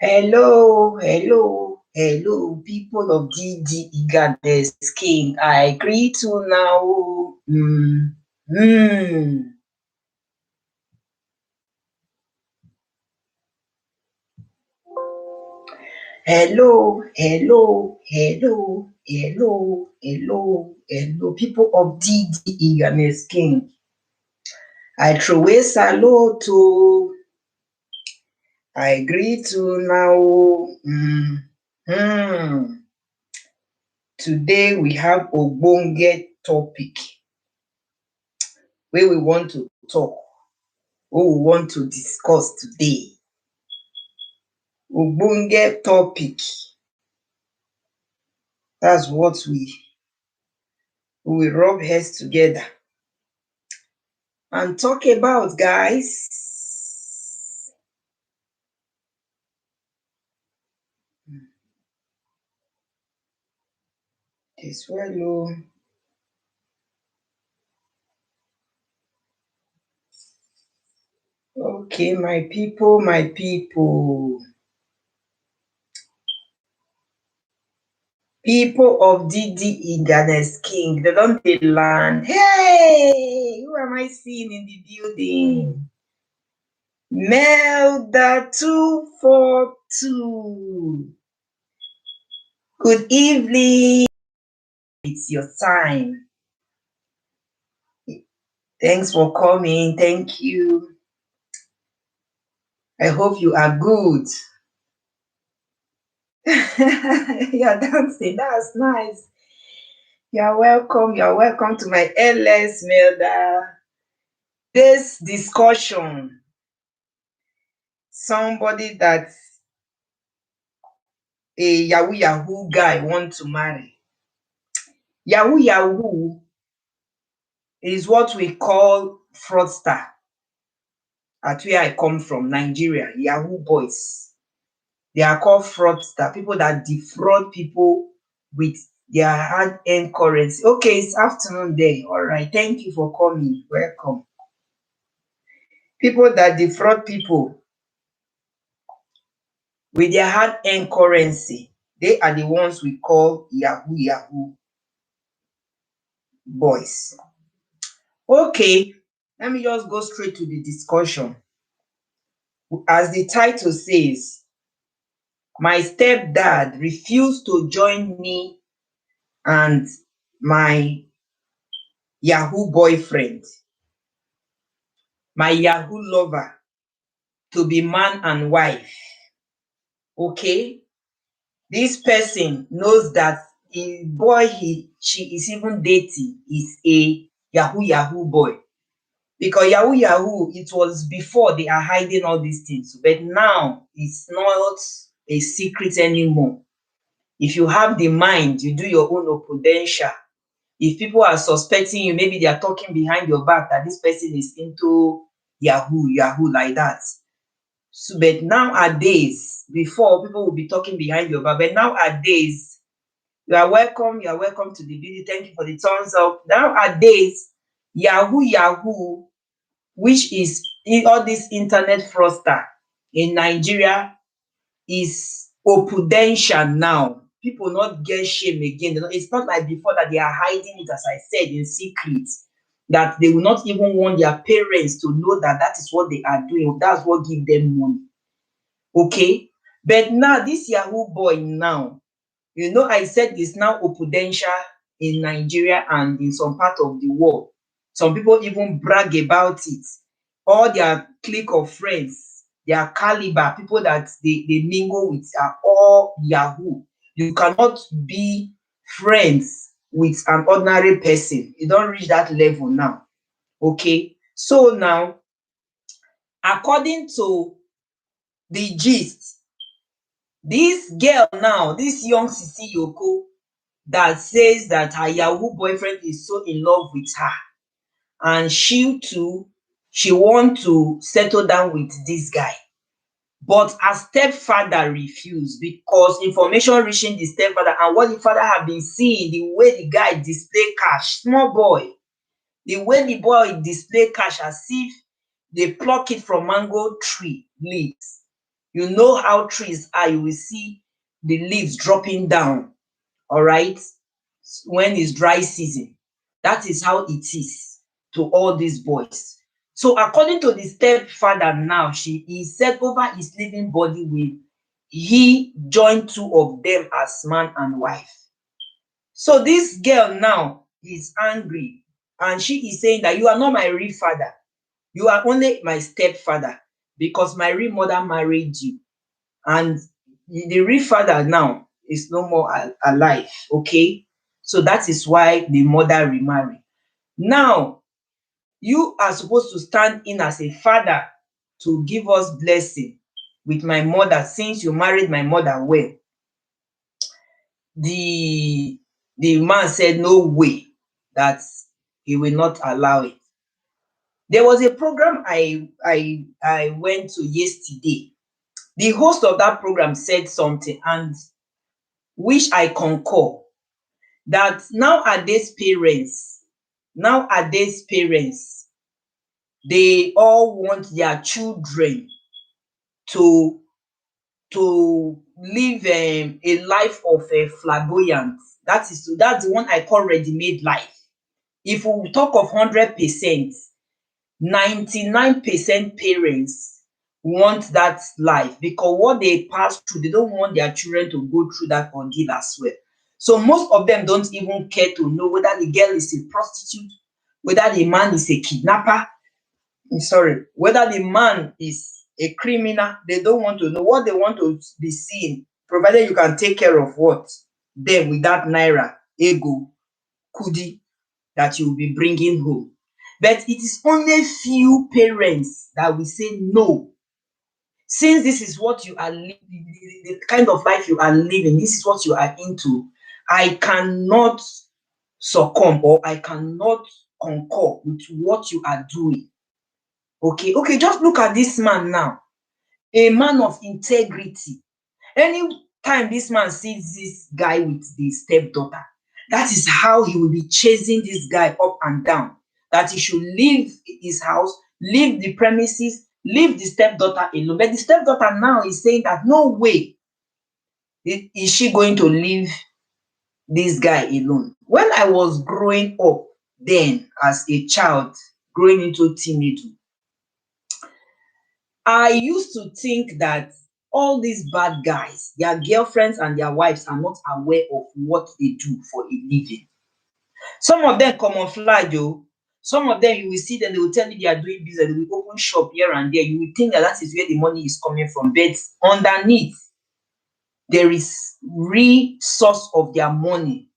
Hello, hello, hello, people of DD Eagerness King. I greet you now. Hello, hello, hello, hello, hello, hello, people of DD Eagerness King. I throw away salute to. I greet you now. Today we have ogbonge topic wey we want to talk, wey we want to discuss today. Ogbonge topic. That's what we will rub heads together and talk about, guys. This well. Okay, my people, my people. People of DD Eagerness King, they don't dey land. Hey, who am I seeing in the building? Melda 242. Good evening. It's your time. Thanks for coming. Thank you. I hope you are good. You're dancing. That's nice. You're welcome. You're welcome to my LS Melda. This discussion, somebody that a Yahoo guy want to marry. Yahoo is what we call fraudster. At where I come from, Nigeria, Yahoo boys. They are called fraudster, people that defraud people with their hard-earned currency. Okay, it's afternoon there. All right, thank you for coming. Welcome. People that defraud people with their hard-earned currency, they are the ones we call Yahoo boys. Okay, let me just go straight to the discussion. As the title says, my stepdad refused to join me and my Yahoo boyfriend, my Yahoo lover, to be man and wife. Okay? This person knows that the boy she is even dating is a Yahoo boy. Because Yahoo, it was before they are hiding all these things. But now it's not a secret anymore. If you have the mind, you do your own opudential. If people are suspecting you, maybe they are talking behind your back that this person is into Yahoo like that. So, but nowadays, before people will be talking behind your back, but nowadays, you are welcome to the video. Thank you for the thumbs up. Nowadays, Yahoo, which is all this internet fraudster in Nigeria, is opudential now. People not get shame again. It's not like before that they are hiding it, as I said, in secret, that they will not even want their parents to know that that is what they are doing. That's what give them money. Okay? But now, this Yahoo boy now, I said it's now opudential in Nigeria and in some part of the world. Some people even brag about it. All their clique of friends, their caliber, people that they mingle with are all Yahoo. You cannot be friends with an ordinary person. You don't reach that level now. Okay? So now, according to the gist, this girl now, this young Sisi Yoko, that says that her Yahoo boyfriend is so in love with her, and she too, she want to settle down with this guy. But her stepfather refused because information reaching the stepfather and what the father had been seeing, the way the guy display cash, small boy, the way the boy display cash as if they pluck it from mango tree leaves. You know how trees are, you will see the leaves dropping down, all right, when it's dry season. That is how it is to all these boys. So according to the stepfather now, he said over his living body will he join two of them as man and wife. So this girl now is angry, and she is saying that you are not my real father. You are only my stepfather, because my real mother married you, and the real father now is no more alive. Okay, so that is why the mother remarried. Now you are supposed to stand in as a father to give us blessing with my mother, since you married my mother well. The man said no way, that he will not allow it. There was a program I went to yesterday. The host of that program said something, and which I concur, that nowadays parents, they all want their children to live a life of flamboyant. That's the one I call ready-made life. If we talk of 100%, 99% parents want that life, because what they pass through, they don't want their children to go through that ordeal as well. So most of them don't even care to know whether the girl is a prostitute, whether the man is a kidnapper, sorry, whether the man is a criminal. They don't want to know. What they want to be seeing, provided you can take care of what them with that naira, ego, kudi that you will be bringing home. But it is only few parents that will say no. Since this is what you are living, the kind of life you are living, this is what you are into, I cannot succumb, or I cannot concur with what you are doing. Okay, just look at this man now, a man of integrity. Anytime this man sees this guy with the stepdaughter, that is how he will be chasing this guy up and down. That he should leave his house, leave the premises, leave the stepdaughter alone. But the stepdaughter now is saying that no way is she going to leave this guy alone. When I was growing up then as a child, growing into teenagehood, I used to think that all these bad guys, their girlfriends and their wives are not aware of what they do for a living. Some of them camouflage though. Some of them you will see them, they will tell you they are doing business, they will open shop here and there. You will think that that is where the money is coming from. But underneath, there is real source of their money,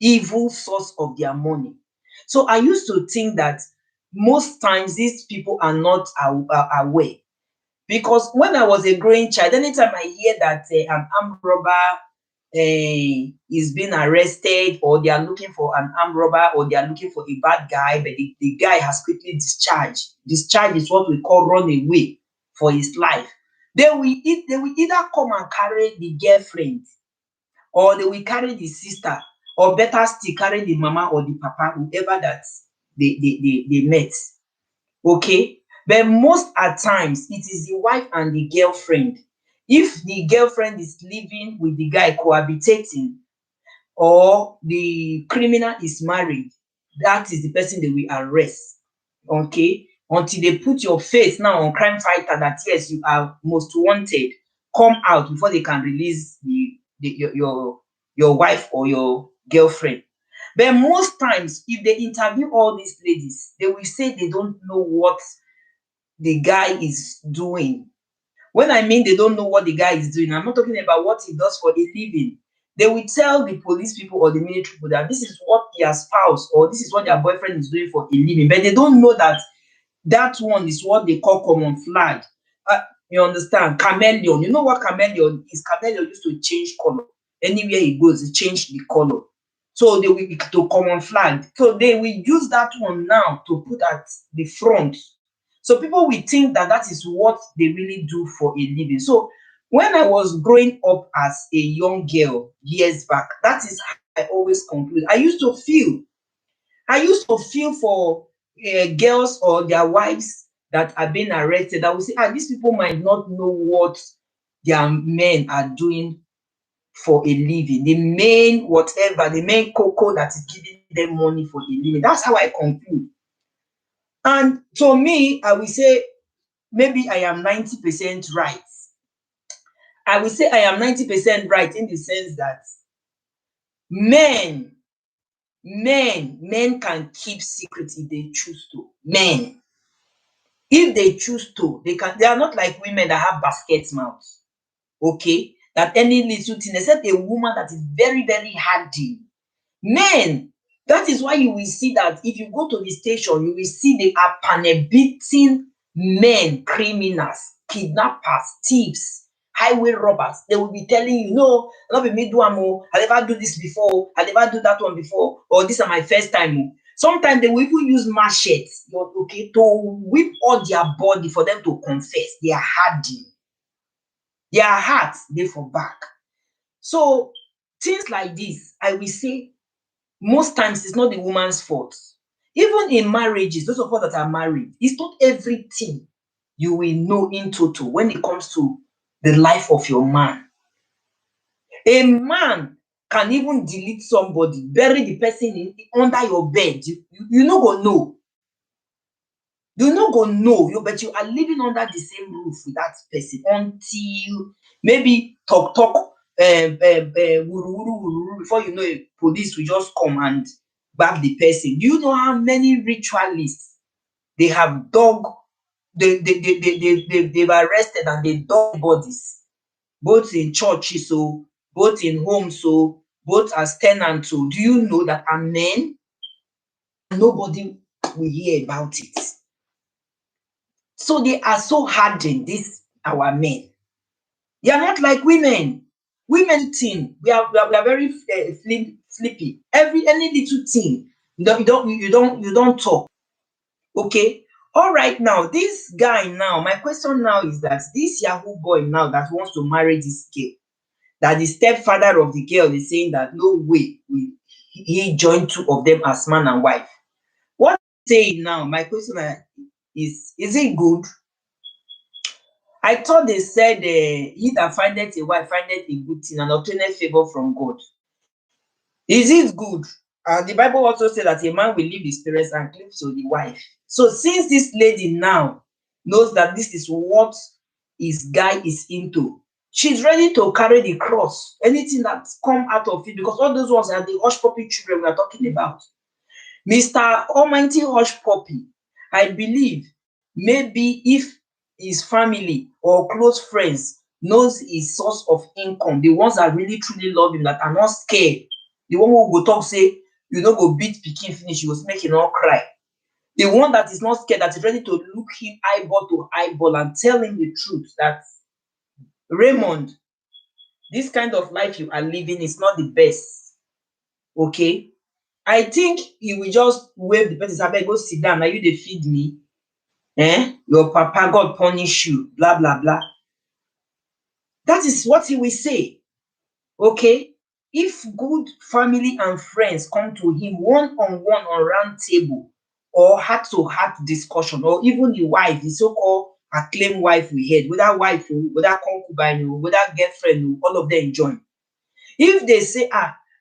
evil source of their money. So I used to think that most times these people are not aware. Because when I was a growing child, anytime I hear that an armed robber is being arrested, or they are looking for an armed robber, or they are looking for a bad guy, but the guy has quickly discharged. Discharge is what we call run away for his life. They will either come and carry the girlfriend, or they will carry the sister, or better still carry the mama or the papa, whoever that they met. Okay, but most at times it is the wife and the girlfriend. If the girlfriend is living with the guy, cohabitating, or the criminal is married, that is the person they will arrest. Okay, until they put your face now on crime fighter that yes, you are most wanted, come out before they can release your wife or your girlfriend. But most times, if they interview all these ladies, they will say they don't know what the guy is doing. When I mean they don't know what the guy is doing, I'm not talking about what he does for a living. They will tell the police people or the military people that this is what their spouse or this is what their boyfriend is doing for a living, but they don't know that that one is what they call common flag. You understand? Chameleon. You know what chameleon is? Chameleon used to change color. Anywhere he goes, he changed the color. So they will to common flag. So they will use that one now to put at the front. So people will think that that is what they really do for a living. So when I was growing up as a young girl years back, that is how I always conclude. I used to feel for girls or their wives that are being arrested. I would say, these people might not know what their men are doing for a living, the main whatever, the main cocoa that is giving them money for a living. That's how I conclude. And to me, I will say maybe I am 90% right. I will say I am 90% right in the sense that men, men can keep secret if they choose to. Men, if they choose to, they can. They are not like women that have basket mouths. Okay, that any little thing, except a woman that is very, very hardy. Men, that is why you will see that if you go to the station, you will see they are panel-beating men, criminals, kidnappers, thieves, highway robbers. They will be telling you, no, not be me do am o, I never do this before, I never do that one before, or this is my first time o. Sometimes they will even use machetes, okay, to whip all their body for them to confess. They are hardy. Their hearts dey for back. So things like this, I will say most times it's not the woman's fault. Even in marriages, those of us that are married, it's not everything you will know in total when it comes to the life of your man. A man can even delete somebody, bury the person under your bed. You no go know. You no go know, but you are living under the same roof with that person until maybe talk, wuru wuru, before you know it, police will just come and grab the person. Do you know how many ritualists they have dug, they've arrested and they dug bodies, both in churches, so both in homes, so both as tenants. So do you know that are men? Nobody will hear about it. So they are so hardened, these our men. They are not like women. Women thing, we are very flippy. Any little thing, you don't talk. Okay. All right, now this guy now, my question now is that this Yahoo boy now that wants to marry this girl, that the stepfather of the girl is saying that no way will he join two of them as man and wife. What saying now? My question is it good? I thought they said he that findeth a wife findeth a good thing and obtaineth favor from God. Is it good? And the Bible also said that a man will leave his parents and cleave to the wife. So since this lady now knows that this is what his guy is into, she's ready to carry the cross. Anything that's come out of it, because all those ones are the hush puppy children we are talking about. Mr. Almighty Hush Puppy, I believe maybe if his family or close friends knows his source of income, the ones that really truly love him, that are not scared, the one who go talk say, you no go beat pikin finish, you go make him not cry. The one that is not scared, that is ready to look him eyeball to eyeball and tell him the truth that, Raymond, this kind of life you are living is not the best. Okay? I think he will just wave the person, abeg go sit down, na you dey feed me? Your papa, God punish you, blah, blah, blah. That is what he will say. Okay? If good family and friends come to him one-on-one on round table, or heart-to-heart discussion, or even the wife, the so-called acclaimed wife we heard, whether wife o, whether concubine o, whether girlfriend o, all of them join. If they say,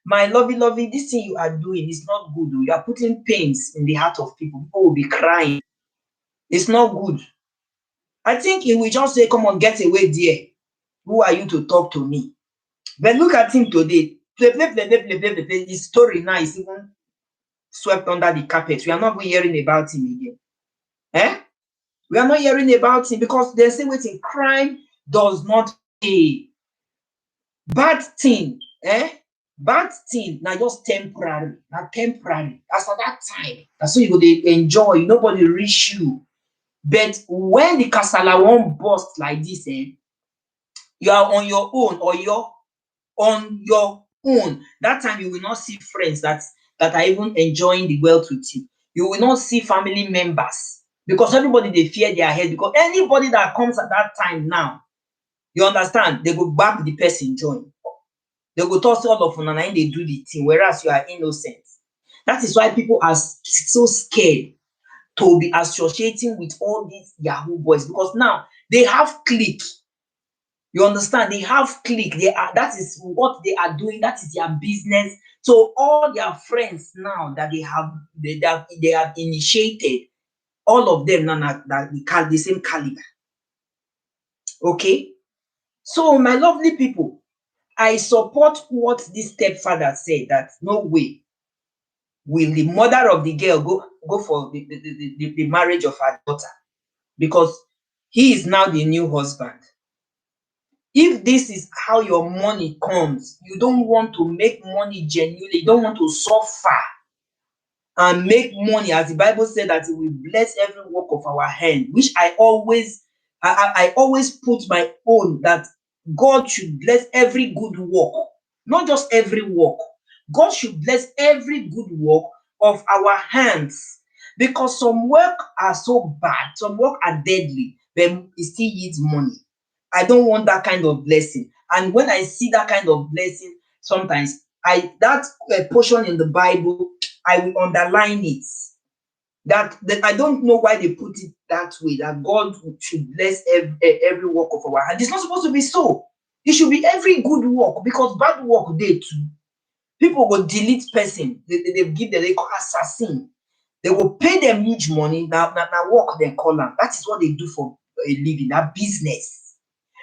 my lovey, this thing you are doing is not good. You are putting pains in the heart of people. People will be crying. It's not good. I think he will just say, come on, get away there. Who are you to talk to me? But look at him today. Play. His story now is even swept under the carpet. We are not even hearing about him again. We are not hearing about him because they say waiting, crime does not pay. Bad thing, bad thing na just temporary, na temporary. As at that time, na so you go dey enjoy, nobody reach you. But when the kasala wan burst like this, you are on your own, or you're on your own. That time you will not see friends that are even enjoying the wealth with you. You will not see family members, because everybody dey fear their head, because anybody that comes at that time now, you understand, they go gbab the person join. They go talk say all of una na im dey do the thing, whereas you are innocent. That is why people are so scared to be associating with all these Yahoo boys, because now they have clique. You understand? They have clique. That is what they are doing. That is their business. So all their friends now that they have initiated, all of them now that the same caliber. Okay. So my lovely people, I support what this stepfather said, that no way will the mother of the girl go for the marriage of her daughter, because he is now the new husband. If this is how your money comes, you don't want to make money genuinely, you don't want to suffer and make money, as the Bible said that it will bless every work of our hand, which I always put my own, that God should bless every good work, not just every work. God should bless every good work of our hands, because some work are so bad, some work are deadly, but it still needs money. I don't want that kind of blessing. And when I see that kind of blessing, sometimes that portion in the Bible, I will underline it. That I don't know why they put it that way, that God should bless every work of our hand. It's not supposed to be so. It should be every good work, because bad work they too. People will delete person. They give them, they call assassin. They will pay them huge money. Now work they call them. That is what they do for a living, that business.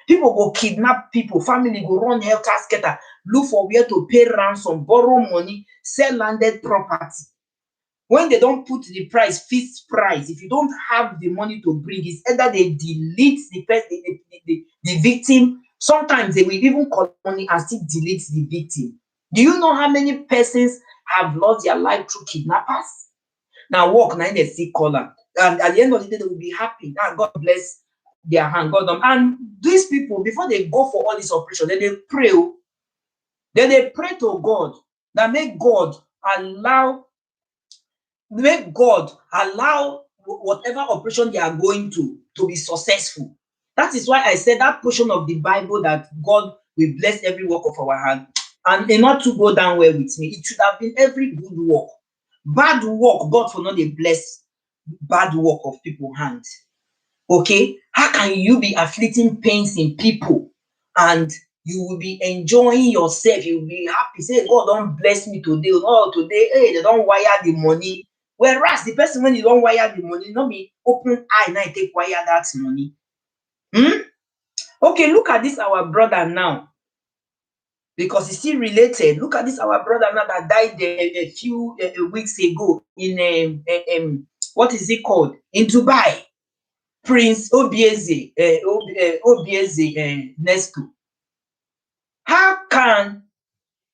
People go kidnap people, family go run helter skelter, look for where to pay ransom, borrow money, sell landed property. When they don't put the price, fixed price, if you don't have the money to bring, it's either they delete the victim. Sometimes they will even collect money and still delete the victim. Do you know how many persons have lost their life through kidnappers? Now work, now they see color. And at the end of the day, they will be happy. Now God bless their hand, God. And these people, before they go for all this operation, then they pray. Then they pray to God that make God allow whatever operation they are going to be successful. That is why I said that portion of the Bible, that God will bless every work of our hand, and not to go down well with me. It should have been every good work. Bad work, God for not dey bless bad work of people hand. Okay, how can you be afflicting pains in people and you will be enjoying yourself, you will be happy, say God don bless me today, oh today, hey, they don wire the money, whereas the person when you don wire the money, no be open eye na take wire that money. Okay, look at this our brother now, because it's still related. Look at this our brother now that died a few weeks ago in what is it called, in Dubai. Prince Obieze, Nesto. How can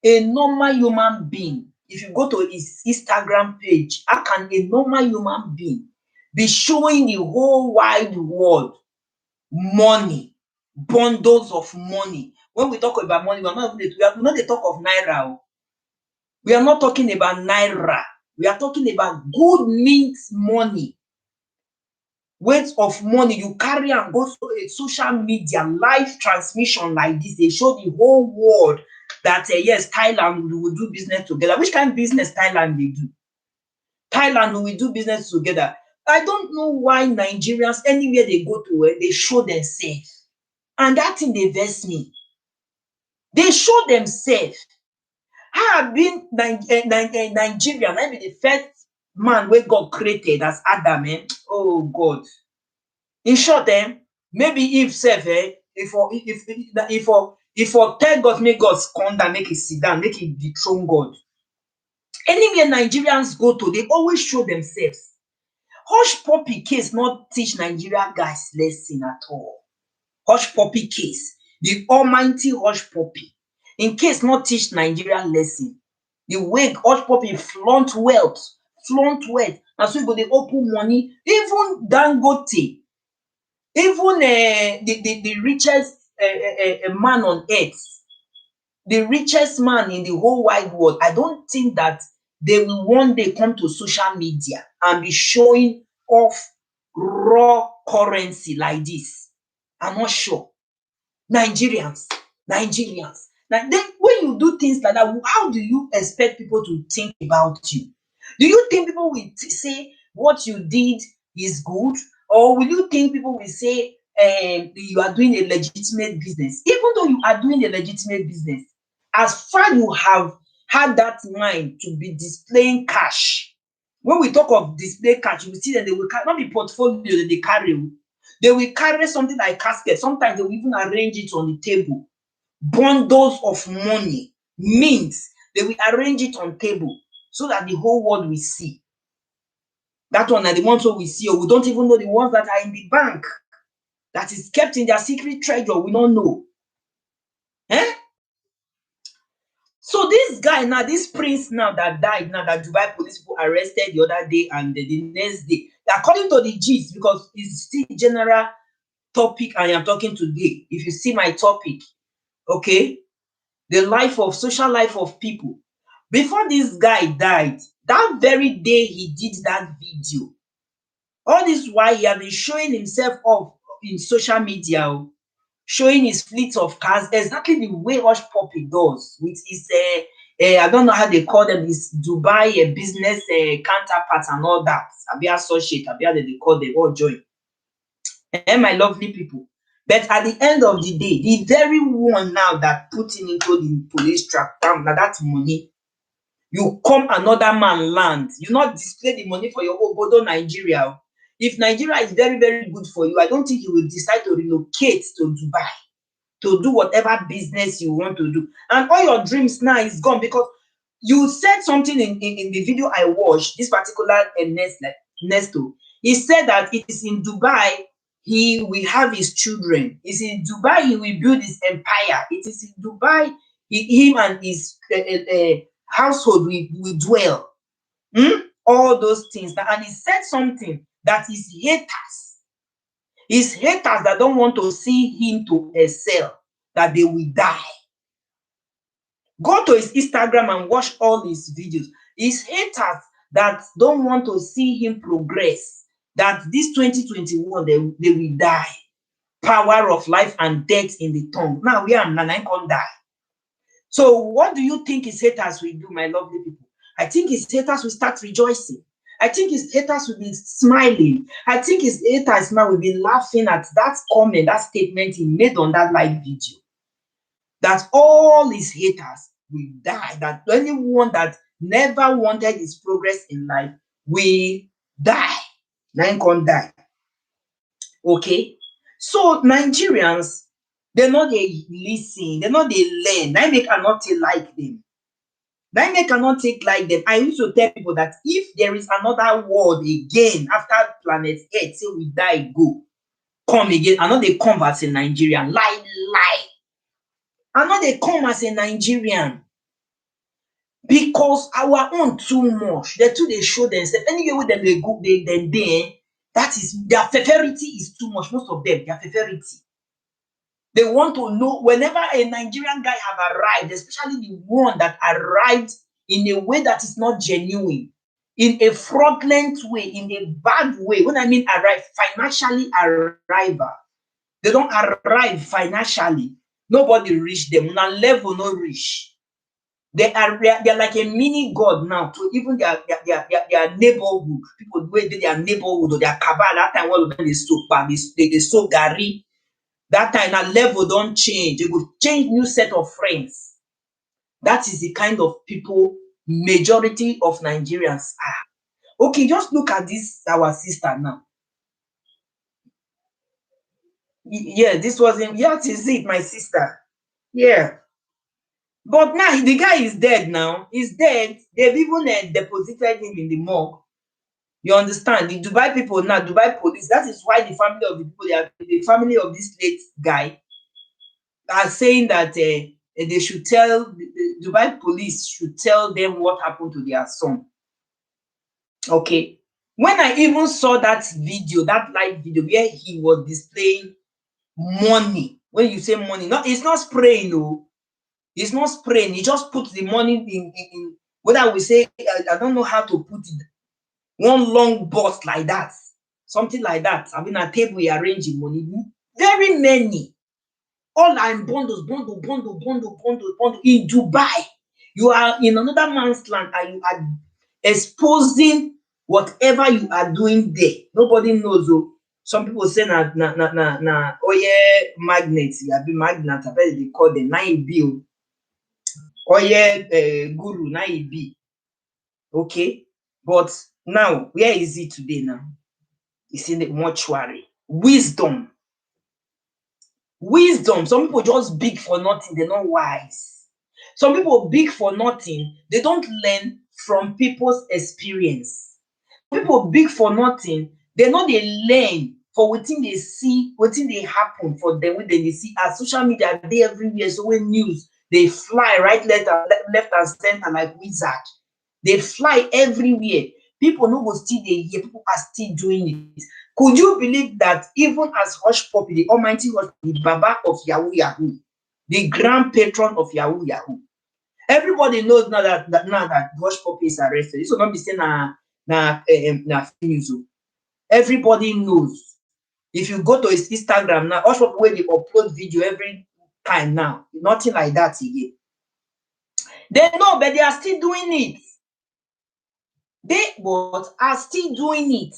a normal human being, if you go to his Instagram page, how can a normal human being be showing the whole wide world money, bundles of money? When we talk about money, we are not dey talk of naira. We are not talking about naira. We are talking about good mint money. Weight of money, you carry and go to a social media live transmission like this, they show the whole world that yes, Thailand, we will do business together. Which kind of business Thailand they do? Thailand, we will do business together. I don't know why Nigerians, anywhere they go to, they show themselves, and that thing they vex me. They show themselves. I have been Nigerian, I be the first man wey God created as Adam. Oh God. In short, maybe if sef, if for tell God, make God come down, make it sit down, make it dethrone God. Anywhere Nigerians go to, they always show themselves. Hush puppy case not teach Nigeria guys lesson at all. Hush puppy case, the almighty hush puppy, in case not teach Nigeria lesson. The way hush puppy flaunt wealth. Na so you go dey open money. Even Dangote, even the richest man on earth, the richest man in the whole wide world, I don't think that they will one day come to social media and be showing off raw currency like this. I'm not sure. Nigerians. Now, then when you do things like that, how do you expect people to think about you? Do you think people will say what you did is good? Or will you think people will say you are doing a legitimate business. Even though you are doing a legitimate business, as far you have had that mind to be displaying cash. When we talk of display cash, you will see that they will not be portfolio that they carry. They will carry something like casket. Sometimes they will even arrange it on the table. Bundles of money, means they will arrange it on table so that the whole world will see. That one are the ones we see, or we don't even know the ones that are in the bank, that is kept in their secret treasure. We don't know. Eh? So this guy now, this prince now that died, now that Dubai police people arrested the other day and the next day, according to the gist, because it's still general topic I am talking today. If you see my topic, okay, the social life of people. Before this guy died, that very day he did that video. All this while he has been showing himself off in social media, showing his fleet of cars, exactly the way Hush Puppy does with his I don't know how they call them, his Dubai business counterparts and all that. Abi associate, abi how they call them, all join. My lovely people. But at the end of the day, the very one now that put him into the police trap, now that money, you come another man land, you not display the money for your obodo Nigeria. If Nigeria is very, very good for you, I don't think you will decide to relocate to Dubai to do whatever business you want to do. And all your dreams now is gone, because you said something in the video I watched, this particular Nesto. He said that it is in Dubai he will have his children. It's in Dubai he will build his empire. It is in Dubai him and his household will dwell. All those things. And he said something that his haters that don't want to see him to excel, that they will die. Go to his Instagram and watch all his videos. His haters that don't want to see him progress, that this 2021 they will die. Power of life and death in the tongue. Now we are Nana can't die. So what do you think his haters will do, my lovely people? I think his haters will start rejoicing. I think his haters will be smiling. I think his haters now will be laughing at that comment, that statement he made on that live video. That all his haters will die. That anyone that never wanted his progress in life will die. Nine can't die. Okay? So Nigerians, they know they listen, they know they learn. They make cannot like them. Then they cannot take like them. I used to tell people that if there is another world again after planet Earth, say we die, go, come again. I know they come as a Nigerian. Lie. I know they come as a Nigerian. Because our own too much. They too they show themselves. Anyway, with them they go, that is their severity is too much. Most of them, their severity. They want to know whenever a Nigerian guy have arrived, especially the one that arrived in a way that is not genuine, in a fraudulent way, in a bad way. When I mean arrive, financially arrival. They don't arrive financially. Nobody reach them. On a level, no reach. They're like a mini god now to even their neighborhood. People where their neighborhood or their cabal. That time all of them is so bad. They so gary. That time na level don't change. They will change new set of friends. That is the kind of people majority of Nigerians are. Okay, just look at this our sister now. Yeah, this was him. Yeah, is it my sister? Yeah. But now the guy is dead now. He's dead. They've even deposited him in the morgue. You understand? The Dubai people now, Dubai police, that is why the family of the people, the family of this late guy are saying that they should tell, the Dubai police should tell them what happened to their son. Okay. When I even saw that video, that live video where he was displaying money, when you say money, no, it's not spraying, no. It's not spraying. He just put the money in what I will say, I don't know how to put it. One long box like that. Something like that. I mean, a table he arranging money. Very many. All are in bundles, bundle. In Dubai, you are in another man's land and you are exposing whatever you are doing there. Nobody knows. Some people say na oil magnets, ya be magnet, I bet they call them 9 oil guru 9. Okay, but now where is it today now? It's in the mortuary. Wisdom. Some people just big for nothing, they're not wise. Some people big for nothing, they don't learn from people's experience. People big for nothing, they know they learn for wetin they see, wetin dey happen for them, when they see as social media dey everywhere. So when news they fly right left and center like wizard, they fly everywhere. People no go still dey hear, people are still doing it. Could you believe that even as Hush Puppy, the almighty Hush, the Baba of Yahoo Yahoo, the grand patron of Yahoo Yahoo, everybody knows now that Hush Puppy is arrested. This will not be saying na fake news. Everybody knows. If you go to his Instagram now, Hush Puppy wey dey upload video every time now, nothing like that again. They know, but they are still doing it. They are still doing it.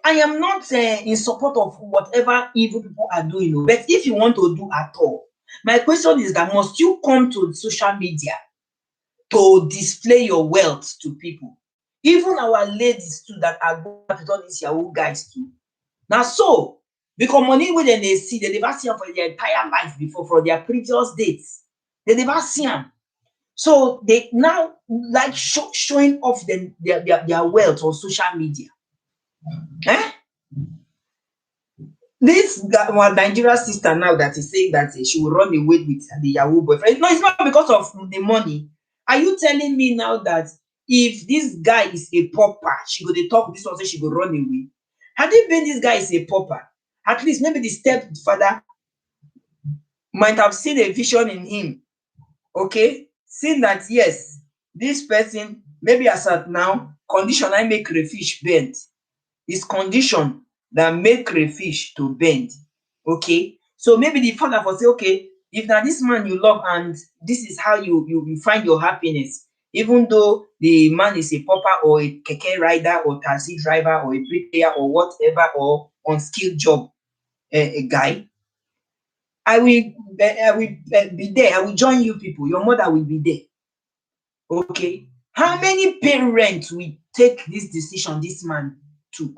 I am not in support of whatever evil people are doing, but if you want to do at all, my question is that must you come to social media to display your wealth to people? Even our ladies too that are going to all these Yahoo guys too. Now so, because money wey dem dey see, they never see am for their entire life before, for their previous dates. They never see them. So they now like showing off their wealth on social media. This Nigeria sister now that is saying that she will run away with the Yahoo boyfriend. No, it's not because of the money. Are you telling me now that if this guy is a pauper, she go dey talk this one, say she go run away? Had it been this guy is a pauper, at least maybe the stepfather might have seen a vision in him. Okay, seeing that yes, this person maybe as at now condition I make crayfish bend. Is condition that make crayfish to bend. Okay, so maybe the father for say, okay, if now this man you love and this is how you find your happiness, even though the man is a pauper or a keke rider or taxi driver or a bricklayer or whatever, or unskilled job, a guy, I will be there. I will join you people. Your mother will be there. Okay, how many parents will take this decision this man took?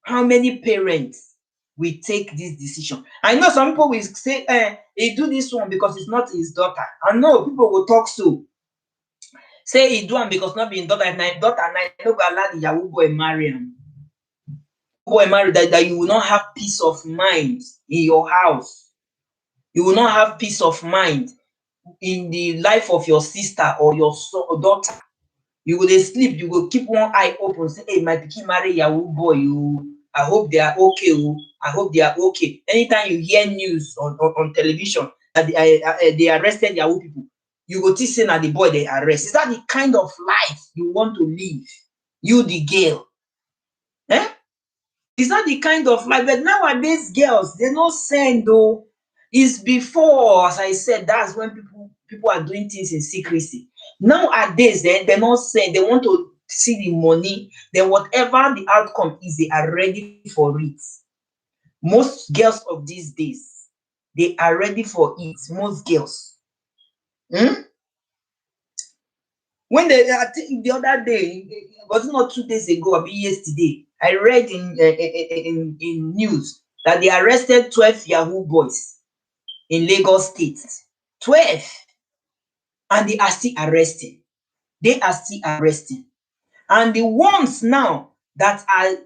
How many parents will take this decision? I know some people will say, he do this one because it's not his daughter. I know people will talk so. Say he do am because not be his daughter. If na his daughter, na no go allow the Yahoo boy marry him. Boy marry that you will not have peace of mind in your house. You will not have peace of mind in the life of your sister or your son or daughter. You will sleep, you will keep one eye open, say, hey, my pikin marry Yahoo boy, I hope they are okay. I hope they are okay. Anytime you hear news on television that they arrested Yahoo people, you go think say na the boy they arrest. Is that the kind of life you want to live? You the girl. Is that the kind of life? But nowadays, girls, they not send though. It's before, as I said, that's when people are doing things in secrecy. Nowadays, they're not saying they want to see the money, then whatever the outcome is, they are ready for it. Most girls of these days, they are ready for it. Most girls. When I think the other day, it was not 2 days ago, or yesterday, I read in news that they arrested 12 Yahoo boys in Lagos State. 12. And they are still arresting. They are still arresting. And the ones now that are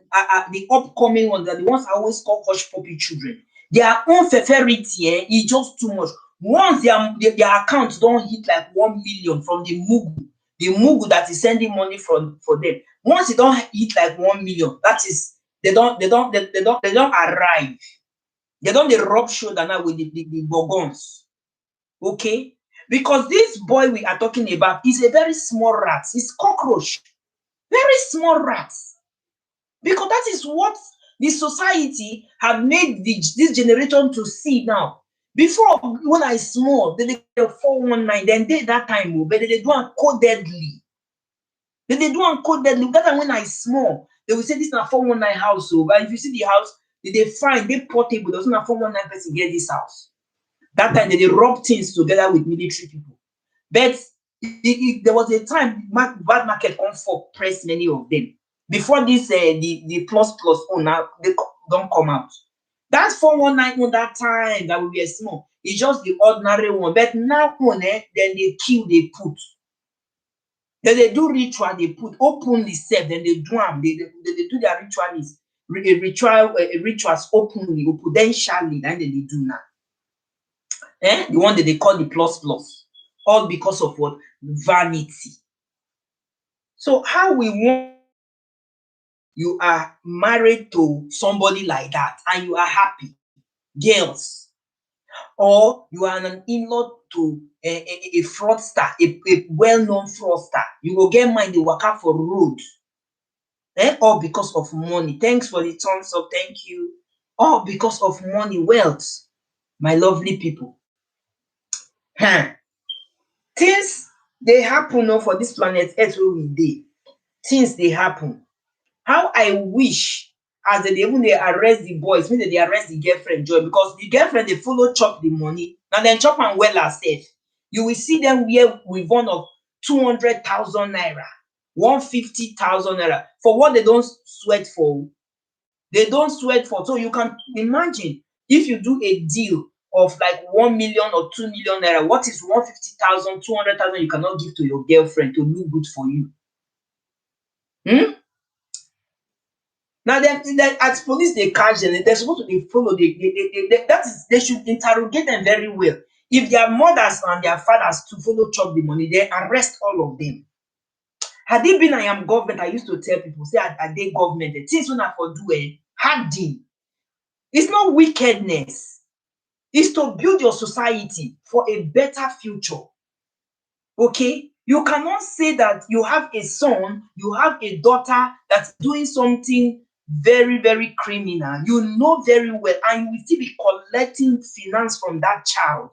the upcoming ones, that the ones I always call hush puppy children, their own severity is just too much. Once their accounts don't hit like 1 million from the Mugu that is sending money for them. Once it don't hit like 1 million, that is they don't arrive. They don't rub shoulder now with the Gorgons. Okay? Because this boy we are talking about is a very small rat. It's cockroach. Very small rats. Because that is what the society have made this generation to see now. Before, when I small, they did 419, then they that time, but they do codedly. They do codedly. That time when I small, They will say this is a 419 house. So, but if you see the house, they find they portable. There's not a 419 person get this house. That time they rub things together with military people. But there was a time bad market come for press many of them. Before this, the plus now they don't come out. That 419 on that time that we were small, it's just the ordinary one. But now then they kill, they put. Then they do ritual, they put openly self, then they do them, they do their rituals openly, prudentially, then they do now. The one that they call the plus. All because of what? Vanity. So how we want you are married to somebody like that and you are happy, girls, or you are an in-law to a fraudster, a well-known fraudster, you will get mind, they work out for road. All because of money. Thanks for the thumbs up. Thank you. All because of money, wealth, my lovely people. Things they happen for this planet Earth where we dey. Things they happen. How I wish as they even they arrest the boys, mean they arrest the girlfriend joy, because the girlfriend they follow chop the money, and then chop am well herself. You will see them wear with one of 200,000 naira, 150,000 naira for what they don't sweat for. They don't sweat for. So you can imagine if you do a deal of like 1 million or 2 million naira, what is 150,000, 200,000 you cannot give to your girlfriend to look good for you? Now, then as police they catch them, they're supposed to they follow. They should interrogate them very well. If their mothers and their fathers to follow chop the money, they arrest all of them. Had it been I am government, I used to tell people, say are they government, the things when I for do hardy. It's not wickedness. It's to build your society for a better future. Okay? You cannot say that you have a son, you have a daughter that's doing something very, very criminal. You know very well, and you will still be collecting finance from that child.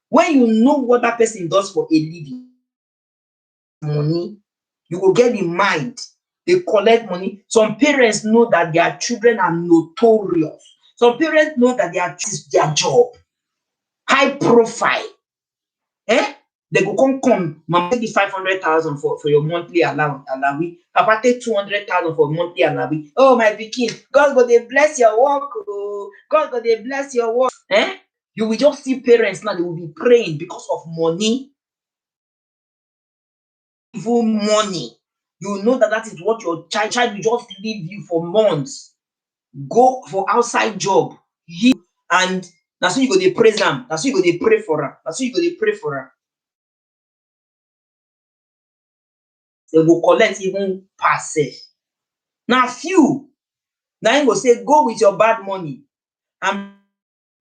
When you know what that person does for a living, money, you will get in mind. They collect money. Some parents know that their children are notorious. Some parents know that is their job. High profile. They go come, mama take the 500,000 for your monthly allowance. Papa take 200,000 for monthly allowance. Oh my pikin, God go dey bless your work. Oh, God go dey bless your work. You will just see parents now, they will be praying because of money. Even money. You know that is what your child will just leave you for months. Go for outside job. And that's why you go dey praise them. That's why you go dey pray for her. That's why you go dey pray for her. They go collect even pass sef. Now few, now you go say go with your bad money and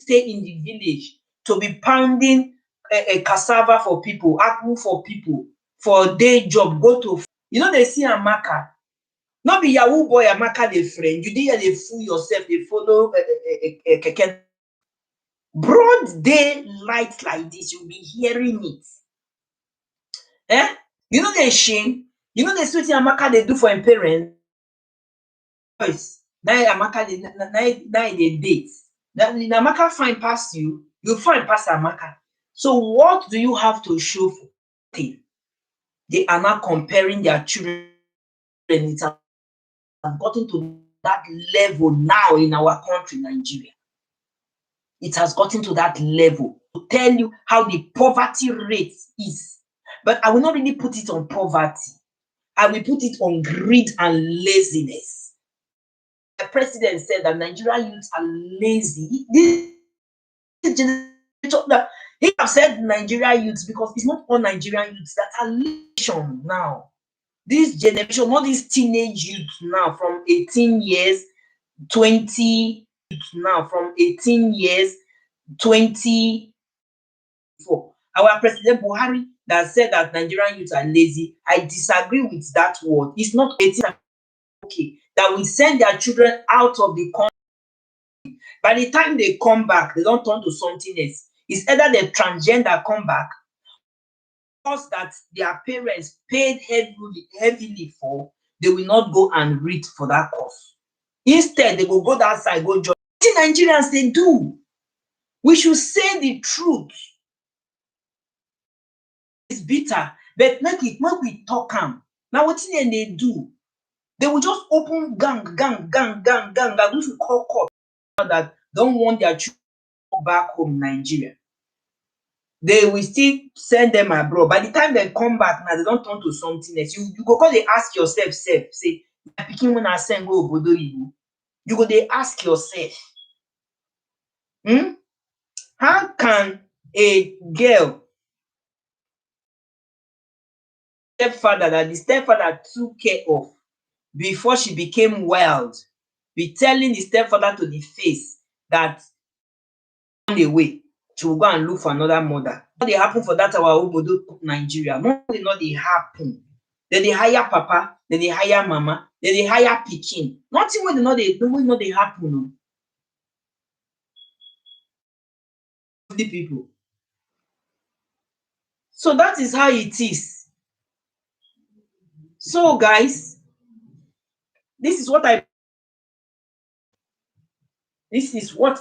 stay in the village to be pounding a cassava for people, apple for people, for day job, go to, they see Amaka. Not be Yahoo boy Amaka the friend. You dey they fool yourself, they follow keke. Broad day light like this, you'll be hearing it. You know they shame. You know the sweet Amaka they do for im parents. Now Amaka they date. Now Amaka fine past you find past Amaka. So what do you have to show for thing? They are now comparing their children. It has gotten to that level now in our country, Nigeria. It has gotten to that level to tell you how the poverty rate is. But I will not really put it on poverty. I will put it on greed and laziness. The president said that Nigerian youths are lazy. This generation, he have said Nigerian youths because it's not all Nigerian youths that are nation now. This generation, not these teenage youths now from 18 years, 20 youths now from 18 years, 24. Our President Buhari that said that Nigerian youths are lazy. I disagree with that word. It's not 18 okay that we send their children out of the country. By the time they come back, they don't turn to something else. It's either the transgender come back, because that their parents paid heavily for, they will not go and read for that course. Instead, they will go that side, go join. What Nigerians they do? We should say the truth. It's bitter, but make we talk am. Now what they do? They will just open gang, which we call court that don't want their children back home Nigeria. They will still send them abroad. By the time they come back now, they don't turn to something else. You go cause they ask yourself, say, picking when I send go obodo Igbo. You go they ask yourself, how can a girl stepfather that the stepfather took care of before she became wild be telling the stepfather to the face that on the way she will go and look for another mother? What dey happen for that our obodo Nigeria? Nothing not dey happen. Dem dey hire papa, dem dey hire mama, dem dey hire pikin. Nothing wey no dey happen o. The people. So that is how it is. So guys, this is what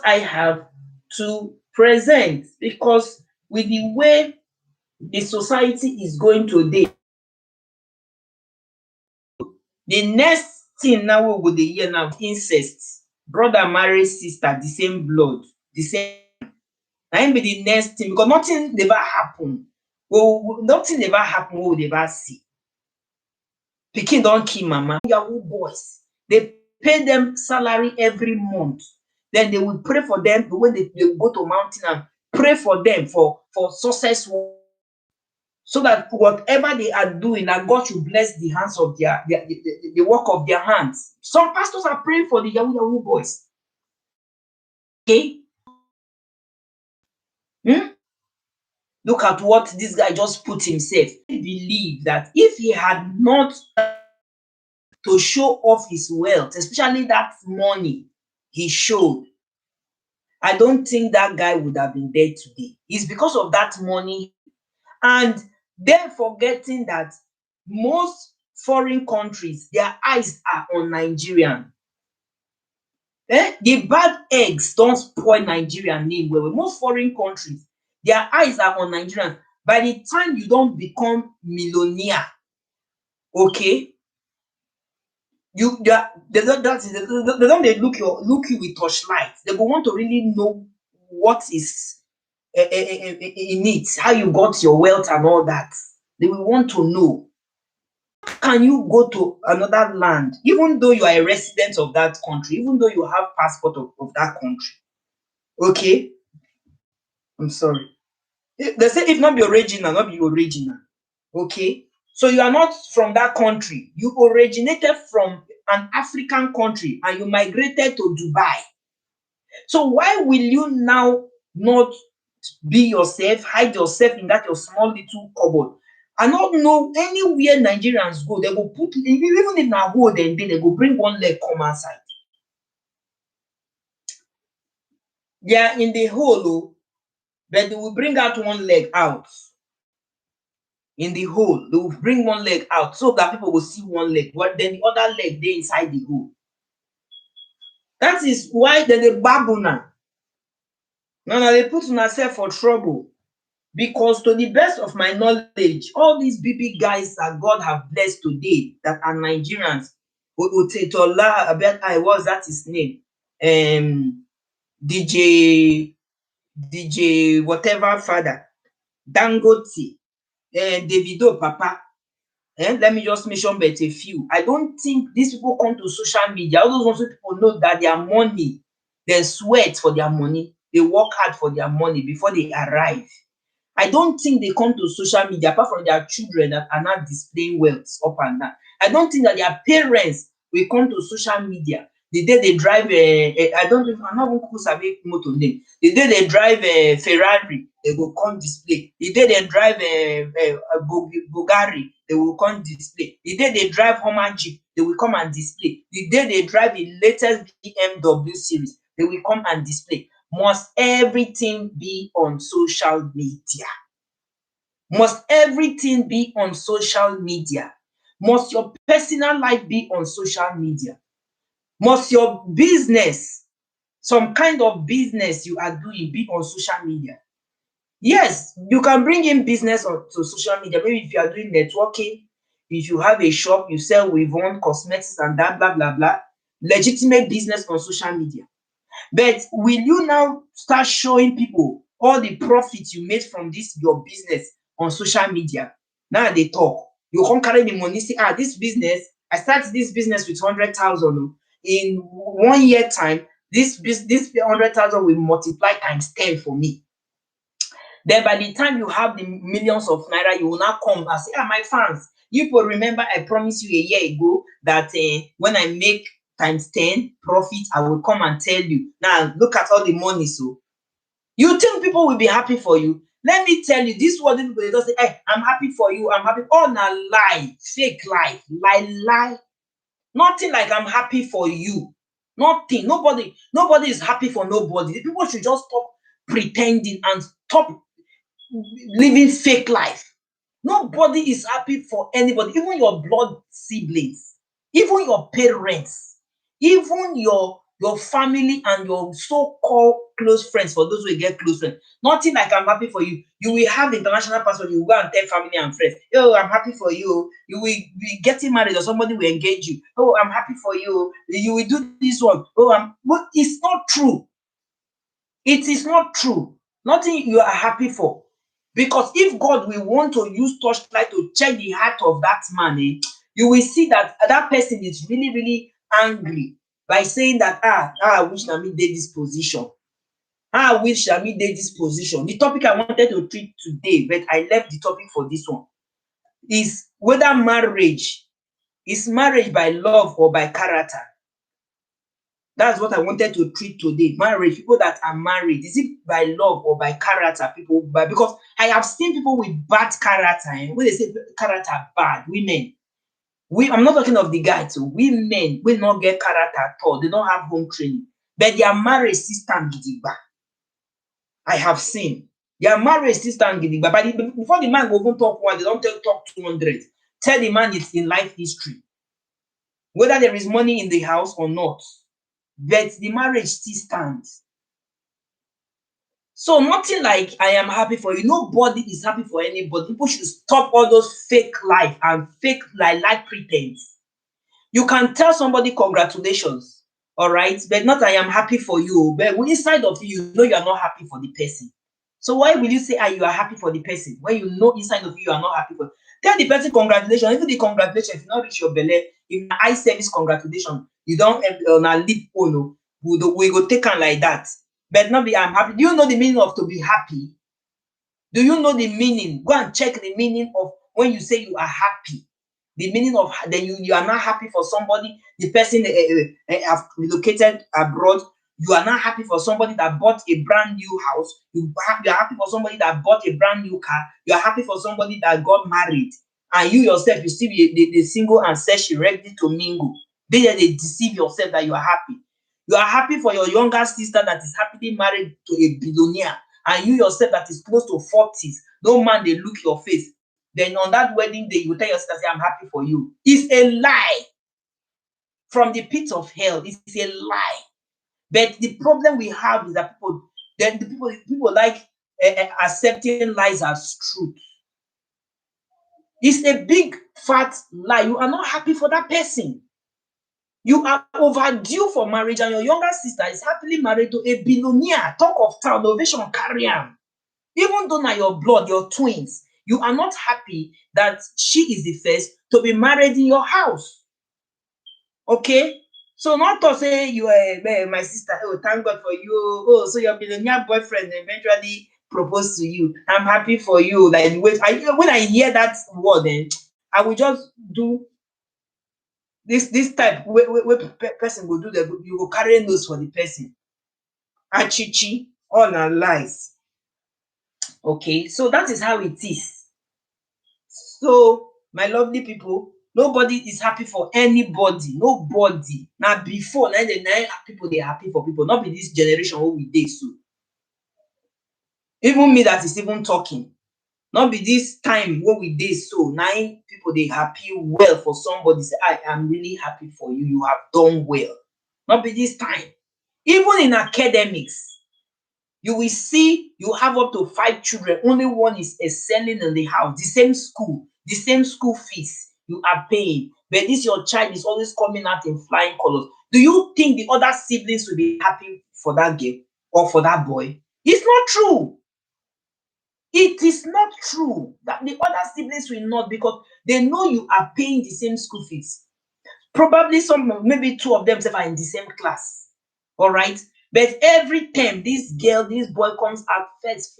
I have to present, because with the way the society is going today, the next thing now we go dey hear now, incest. Brother marry sister, the same blood, the same. Na im be the next thing, because nothing never happen. Nothing never happen wey we never see. Pikin don kill mama. Yahoo boys, they pay them salary every month. Then they will pray for them when they go to mountain and pray for them for success, so that whatever they are doing, that God should bless the hands of the work of their hands. Some pastors are praying for the Yahoo boys. Okay? Look at what this guy just put himself. I believe that if he had not to show off his wealth, especially that money he showed, I don't think that guy would have been there today. It's because of that money. And then forgetting that most foreign countries, their eyes are on Nigerian. The bad eggs don't spoil Nigerian name well. Most foreign countries, their eyes are on Nigerians. By the time you don't become millionaire, okay, they don't they look you with torchlight. They will want to really know what is in it, how you got your wealth and all that. They will want to know. Can you go to another land, even though you are a resident of that country, even though you have passport of that country? Okay, I'm sorry. They say if not be original, not be original. Okay, so you are not from that country. You originated from an African country and you migrated to Dubai. So why will you now not be yourself, hide yourself in that your small little cupboard? I don't know anywhere Nigerians go, they go put, even in a hole, then they go bring one leg come outside. They are in the hole, but they will bring out one leg out. In the hole, they will bring one leg out so that people will see one leg, but then the other leg they inside the hole. That is why they babble now. Now they put themselves for trouble. Because to the best of my knowledge, all these big guys that God have blessed today that are Nigerians, Otetola, what's that his name? DJ whatever father, Dangote, Davido Papa. Let me just mention but a few. I don't think these people come to social media. All those ones people know that their money, they sweat for their money, they work hard for their money before they arrive. I don't think they come to social media apart from their children that are not displaying wealth up and down. I don't think that their parents will come to social media the day they drive I'm not even who sabi motor name. The day they drive a Ferrari, they will come display. The day they drive a Bugatti, they will come display. The day they drive Hummer Jeep, they will come and display. The day they drive the latest BMW series, they will come and display. Must everything be on social media? Must everything be on social media? Must your personal life be on social media? Must your business, some kind of business you are doing, be on social media? Yes, you can bring in business to social media. Maybe if you are doing networking, if you have a shop, you sell Wivon cosmetics and that, blah, blah, blah. Legitimate business on social media. But will you now start showing people all the profits you made from this your business on social media? Now they talk. You come carry the money, say, this business, I started this business with 100,000. In 1 year time, this 100,000 will multiply times 10 for me. Then by the time you have the millions of naira, you will now come and say, my fans, you will remember I promised you a year ago that when I make times 10 profit, I will come and tell you. Now look at all the money. So you think people will be happy for you? Let me tell you, this word people just say, hey, I'm happy for you, I'm happy. Oh, na lie, fake life, lie. Nothing like I'm happy for you. Nothing. Nobody is happy for nobody. People should just stop pretending and stop living fake life. Nobody is happy for anybody, even your blood siblings, even your parents, even your family and your so-called close friends, for those who get close friends. Nothing like I'm happy for you. You will have international passport, you will go and tell family and friends, oh, I'm happy for you. You will be getting married or somebody will engage you. Oh, I'm happy for you. You will do this one. Oh, but it's not true. It is not true. Nothing you are happy for. Because if God will want to use torchlight to check the heart of that man, you will see that that person is really, really angry by saying that, I wish I did this position. I wish I did this position. The topic I wanted to treat today, but I left the topic for this one, is whether marriage is marriage by love or by character. That's what I wanted to treat today. Marriage, people that are married, is it by love or by character? Because I have seen people with bad character. When they say character bad, women. I'm not talking of the guys. So women will not get character at all. They don't have home training. But their marriage still stand gidigba. I have seen. Their marriage still stand gidigba. But before the man go even talk one, they don't talk 200. Tell the man it's in life history. Whether there is money in the house or not. But the marriage still stands. So nothing like I am happy for you. Nobody is happy for anybody. People should stop all those fake life and fake like pretense. You can tell somebody congratulations, all right, but not I am happy for you. But inside of you, you know you are not happy for the person. So why will you say you are happy for the person when you know inside of you are not happy for? Tell the person congratulations. Even the congratulations, if you not reach your belly, if eye service congratulations, you don't on a lip no, we go take on like that. But not be I'm happy. Do you know the meaning of to be happy? Do you know the meaning? Go and check the meaning of when you say you are happy. The meaning of then you are not happy for somebody, the person have relocated abroad. You are not happy for somebody that bought a brand new house. You are happy for somebody that bought a brand new car. You are happy for somebody that got married. And you yourself, you still be the single and say she ready to mingle. They deceive yourself that you are happy. You are happy for your younger sister that is happily married to a billionaire. And you yourself that is close to 40s. No man, they look your face. Then on that wedding day, you tell your sister, I'm happy for you. It's a lie. From the pit of hell, it's a lie. But the problem we have is that people like accepting lies as truth. It's a big fat lie. You are not happy for that person. You are overdue for marriage, and your younger sister is happily married to a billionaire. Talk of town, ovation, carry on. Even though now your blood, your twins, you are not happy that she is the first to be married in your house. Okay? So not to say you are my sister, oh, thank God for you. Oh, so your billionaire boyfriend eventually proposed to you. I'm happy for you. Like when I hear that word, I will just do this type where person will do that. You will carry nose for the person. Achichi, all our lies. Okay, so that is how it is. So, my lovely people, nobody is happy for anybody. Nobody. Now, before, now people, they happy for people. Not be this generation who we date so. Even me that is even talking. Not be this time what we did so. Now people they happy well for somebody. Say, I am really happy for you. You have done well. Not be this time. Even in academics, you will see you have up to 5 children. Only one is excelling in the house. The same school fees you are paying. But this your child is always coming out in flying colors. Do you think the other siblings will be happy for that girl or for that boy? It's not true. It is not true that the other siblings will not, because they know you are paying the same school fees. Probably maybe two of them are in the same class. All right. But every time this boy comes out first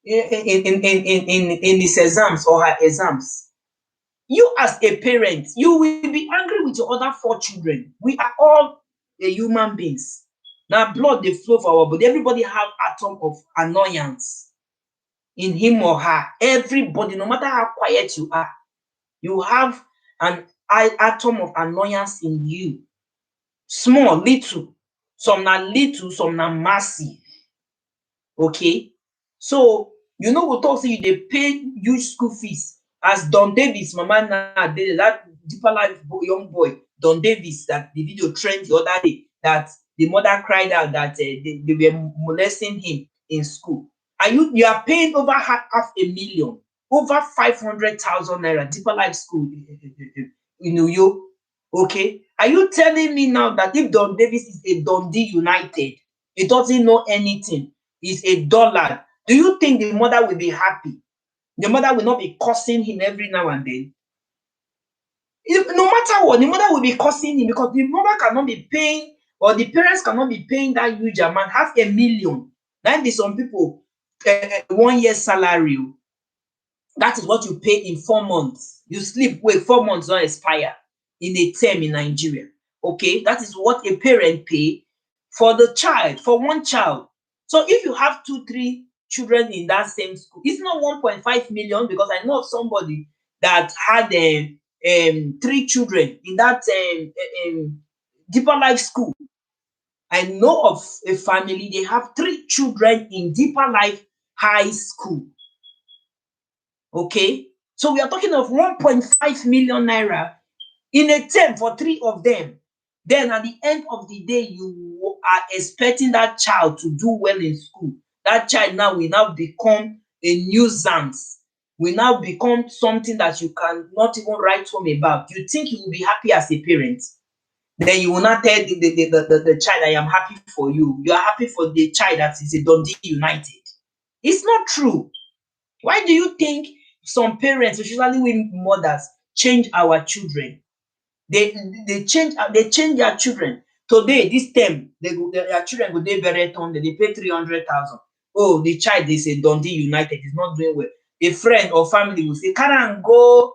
in his exams or her exams. You as a parent, you will be angry with your other 4 children. We are all human beings. Now blood they flow for our body. Everybody have atom of annoyance in him or her. Everybody, no matter how quiet you are, you have an atom of annoyance in you. Small, little. Some na little, some na massive. Okay? So, we talk say you dey pay huge school fees. As Don Davis mama now dey, that deeper life young boy, Don Davis, that the video trend the other day, that the mother cried out that they were molesting him in school. And you are paying over half a million, over 500,000 naira, deeper life school in Uyo. Okay? Are you telling me now that if Don Davis is a Dundee United, he doesn't know anything, he's a dollar, do you think the mother will be happy? The mother will not be cursing him every now and then. No matter what, the mother will be cursing him, because the mother cannot be paying, or the parents cannot be paying that huge amount, half a million. That be some people 1 year salary. That is what you pay in 4 months. You sleep, wait, 4 months don't expire in a term in Nigeria. Okay, that is what a parent pay for the child, for one child. So if you have 2, 3 children in that same school, it's not 1.5 million, because I know of somebody that had 3 children in that deeper life school. I know of a family, they have 3 children in deeper life high school. Okay, so we are talking of 1.5 million naira in a term for 3 of them. Then at the end of the day, you are expecting that child to do well in school. That child now will now become a nuisance, will now become something that you cannot even write home about. You think you will be happy as a parent? Then you will not tell the child, I am happy for you. You are happy for the child that is a Dundee United. It's not true. Why do you think some parents, especially we mothers, change our children? They change their children. Today, this term, their children go dey Bereton, they pay 300,000. Oh, the child is a Dundee United, is not doing well. A friend or family will say, carry am go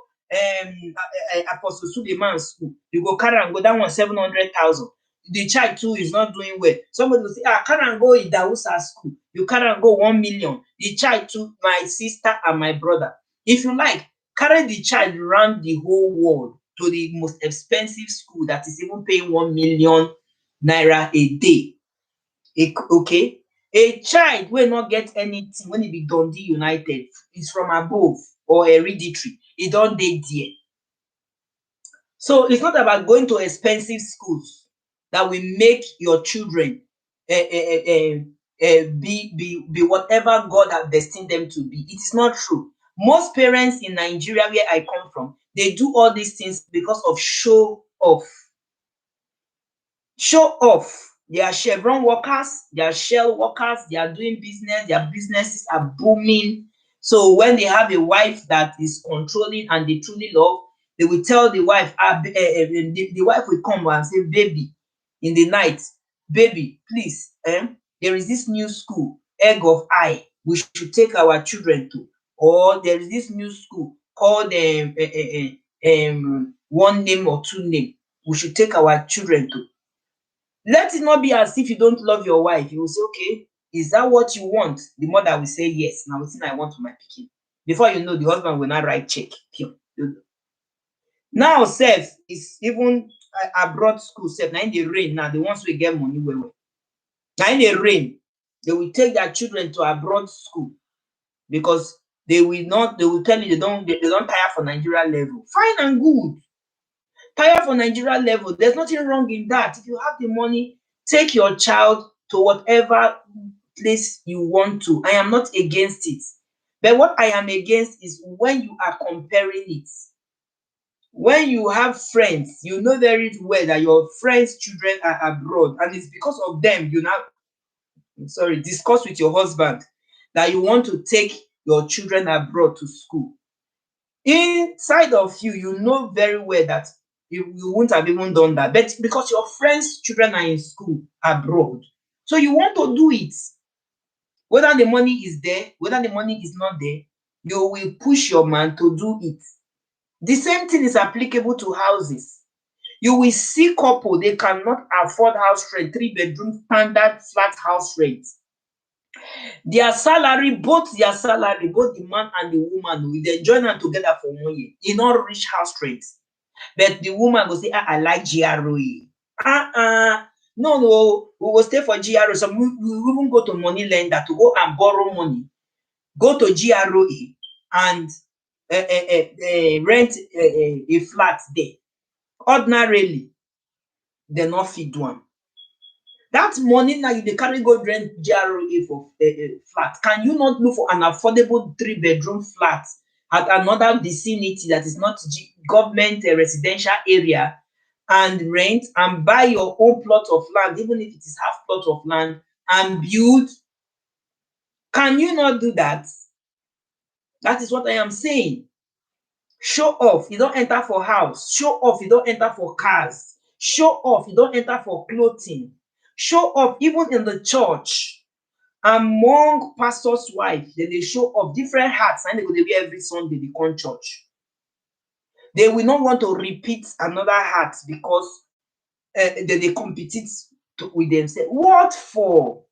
Apostle Suleiman school. You go carry am go, that one 700,000. The child too is not doing well. Somebody will say, carry am go Idausa school. You carry am go 1 million. The child too, my sister and my brother. If you like, carry the child around the whole world to the most expensive school that is even paying 1 million naira a day. Okay? A child will not get anything when he be Dundee United. It's from above or hereditary. It don't dey there. So it's not about going to expensive schools that will make your children be whatever God has destined them to be. It is not true. Most parents in Nigeria, where I come from, they do all these things because of show off. Show off. They are Chevron workers, they are Shell workers, they are doing business, their businesses are booming. So when they have a wife that is controlling and they truly love, they will tell the wife, the wife will come and say, baby, in the night, baby, please, there is this new school, Egg of Eye, we should take our children to. Or there is this new school called One Name or Two Name, we should take our children to. Let it not be as if you don't love your wife. You will say, okay, is that what you want? The mother will say, yes. Now, it's I want for my pikin. Before you know, the husband will not write check. Now, self is even abroad school. Self now in the rain. Now the ones we get money, well. Now in the rain, They will take their children to abroad school because they will tell you they don't tire for Nigeria level. Fine and good. Tire for Nigeria level. There's nothing wrong in that. If you have the money, take your child to whatever place you want to. I am not against it. But what I am against is when you are comparing it. When you have friends, you know very well that your friends' children are abroad, and it's because of them you now, discuss with your husband that you want to take your children abroad to school. Inside of you, you know very well that you wouldn't have even done that, but because your friends' children are in school abroad, so you want to do it. Whether the money is there, whether the money is not there, you will push your man to do it. The same thing is applicable to houses. You will see couple, they cannot afford house rent, 3 bedroom standard flat house rent. Both their salary, both the man and the woman, if they join am together for 1 year, e no reach house rent. But the woman go say, I like GRA. No, we go stay for GRA. Some we even go to money lender to go and borrow money, go to GRA and rent a flat there. Ordinarily, dem no fit do am. That money now you dey carry go rent GRA for flat. Can you not look for an affordable 3 bedroom flat at another vicinity that is not government residential area and rent and buy your own plot of land, even if it is half plot of land, and build? Can you not do that? That is what I am saying. Show off, you don enter for house. Show off, you don enter for cars. Show off, you don enter for clothing. Show off even in the church. Among pastors' wife, dem dey show off different hats na im dem go dey wear every Sunday dey come church. They will not want to repeat another hat because dem dey compete with themselves. What for?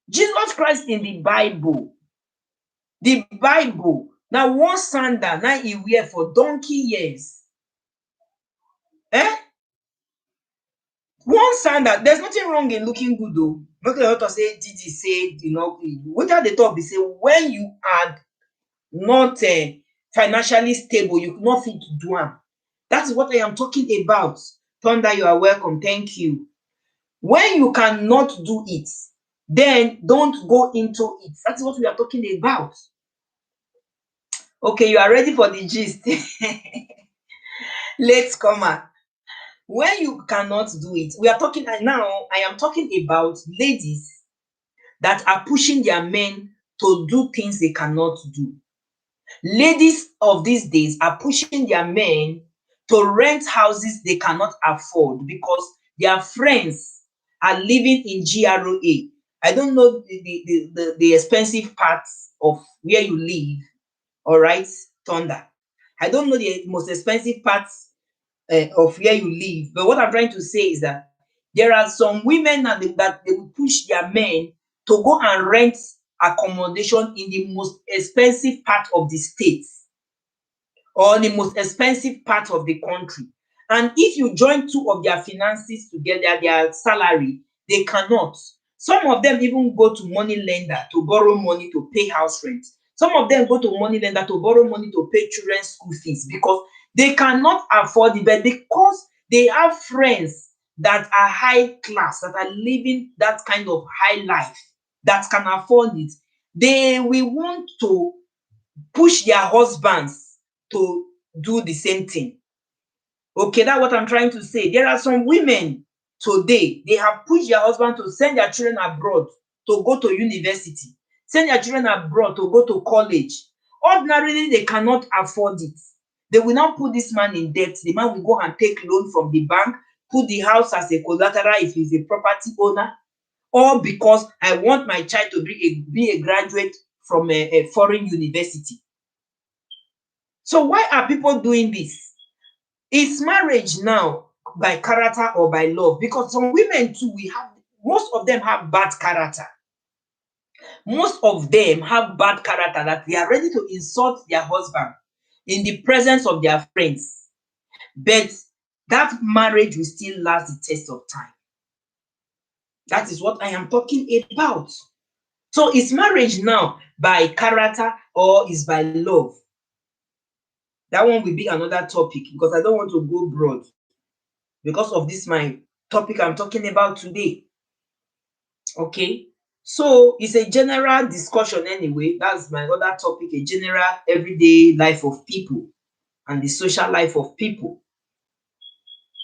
Jesus Christ in the Bible na one sandal na e wear for donkey years. One sandal. There's nothing wrong in looking good though. Make dem no say Gigi say wetin I dey talk be say when you are not financially stable, you no fit do am. That is what I am talking about. Thunder, you are welcome. Thank you. When you cannot do it, then don't go into it. That's what we are talking about. Okay, you are ready for the gist. Let's come on. When you cannot do it, we are talking now. I am talking about ladies that are pushing their men to do things they cannot do. Ladies of these days are pushing their men to rent houses they cannot afford because their friends are living in GRA. I don't know the expensive parts of where you live, all right, Thunder. I don't know the most expensive parts of where you live, but what I'm trying to say is that there are some women that they will push their men to go and rent accommodation in the most expensive part of the state or the most expensive part of the country. And if you join two of their finances together, their salary, they cannot. Some of them even go to money lender to borrow money to pay house rent. Some of them go to money lender to borrow money to pay children's school fees because they cannot afford it, but because they have friends that are high class, that are living that kind of high life, that can afford it, they will want to push their husbands to do the same thing. Okay, that's what I'm trying to say. There are some women today, they have pushed their husband to send their children abroad to go to university, send their children abroad to go to college. Ordinarily, they cannot afford it. They will not put this man in debt. The man will go and take loan from the bank, put the house as a collateral if he's a property owner, or because I want my child to be a graduate from a foreign university. So why are people doing this? Is marriage now by character or by love? Because some women too, most of them have bad character. Most of them have bad character that they are ready to insult their husband in the presence of their friends. But that marriage will still last the test of time. That is what I am talking about. So is marriage now by character or is by love? That one will be another topic because I don't want to go broad because of this my topic I'm talking about today. Okay, so it's a general discussion anyway. That's my other topic, a general everyday life of people and the social life of people.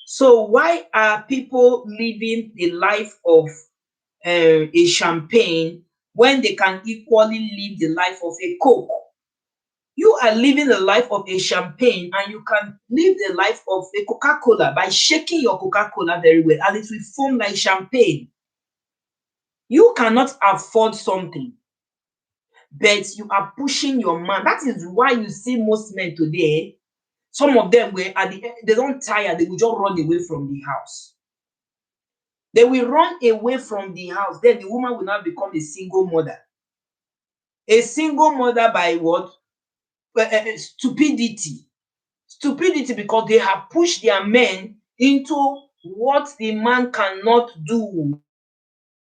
So why are people living the life of a champagne when they can equally live the life of a Coke? You are living the life of a champagne and you can live the life of a Coca-Cola by shaking your Coca-Cola very well and it will foam like champagne. You cannot afford something, but you are pushing your man. That is why you see most men today, some of them were at the end, they don't tire, they will just run away from the house. They will run away from the house. Then the woman will now become a single mother. A single mother by what? Stupidity. Stupidity because they have pushed their men into what the man cannot do,